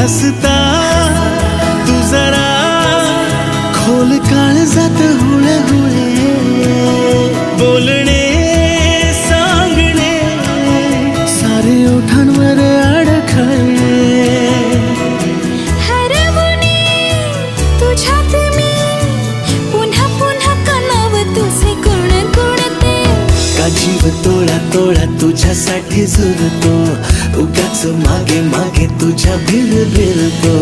हसता तू जरा खोल काळजात हुळे हुळे बोलणे सांगणे सारे ओठांवर अडखळे हरवणे तुझ्यात मी पुन्हा पुन्हा कानाव तुझे गुणगुणते का जीव तोळा तोळा तुझ्यासाठी झुरतो उगाच मागे मागे तुझ्या भिरभिरतो